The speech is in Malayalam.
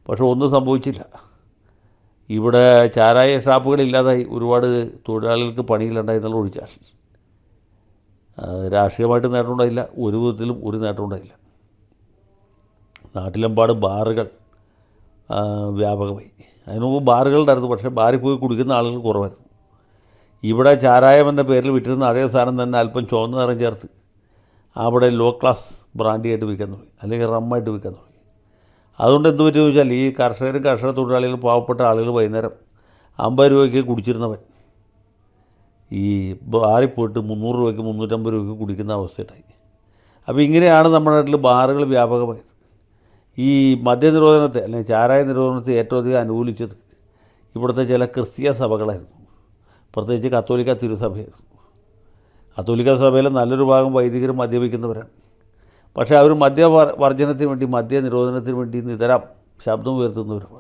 പക്ഷെ ഒന്നും സംഭവിച്ചില്ല. ഇവിടെ ചാരായ ഷാപ്പുകളില്ലാതായി, ഒരുപാട് തൊഴിലാളികൾക്ക് പണിയില്ലാണ്ടായി എന്നുള്ള ഒഴിച്ചാൽ രാഷ്ട്രീയമായിട്ട് നേട്ടമുണ്ടായില്ല, ഒരു വിധത്തിലും ഒരു നേട്ടമുണ്ടായില്ല. നാട്ടിലെമ്പാടും ബാറുകൾ വ്യാപകമായി. അതിനു മുമ്പ് ബാറുകളുണ്ടായിരുന്നു, പക്ഷേ ബാറിൽ പോയി കുടിക്കുന്ന ആളുകൾ കുറവായിരുന്നു. ഇവിടെ ചാരായം എന്ന പേരിൽ വിറ്റിരുന്ന അതേ സാധനം തന്നെ അല്പം ചുവന്ന നിറം ചേർത്ത് അവിടെ ലോ ക്ലാസ് ബ്രാൻഡിയായിട്ട് വിൽക്കാൻ തുടങ്ങി, അല്ലെങ്കിൽ റമ്മായിട്ട് വിൽക്കാൻ തുടങ്ങി. അതുകൊണ്ട് എന്ത് പറ്റുമെന്ന് ചോദിച്ചാൽ ഈ കർഷക തൊഴിലാളികൾ, പാവപ്പെട്ട ആളുകൾ വൈകുന്നേരം 50 രൂപയ്ക്ക് കുടിച്ചിരുന്നവൻ ഈ ബാറിൽ പോയിട്ട് 300 രൂപയ്ക്ക് 350 രൂപയ്ക്ക് കുടിക്കുന്ന അവസ്ഥയുണ്ടായി. അപ്പോൾ ഇങ്ങനെയാണ് നമ്മുടെ നാട്ടിൽ ബാറുകൾ വ്യാപകമായത്. ഈ മദ്യനിരോധനത്തെ അല്ലെങ്കിൽ ചാരായ നിരോധനത്തെ ഏറ്റവും അധികം അനുകൂലിച്ചത് ഇവിടുത്തെ ചില ക്രിസ്തീയ സഭകളായിരുന്നു, പ്രത്യേകിച്ച് കത്തോലിക്ക തിരുസഭയായിരുന്നു. കത്തോലിക്ക സഭയിലെ നല്ലൊരു ഭാഗം വൈദികരും മദ്യപിക്കുന്നവരാണ്. പക്ഷേ അവർ മദ്യവർജനത്തിന് വേണ്ടി, മദ്യനിരോധനത്തിന് വേണ്ടി നിതരാം ശബ്ദം ഉയർത്തുന്നവരുമാണ്.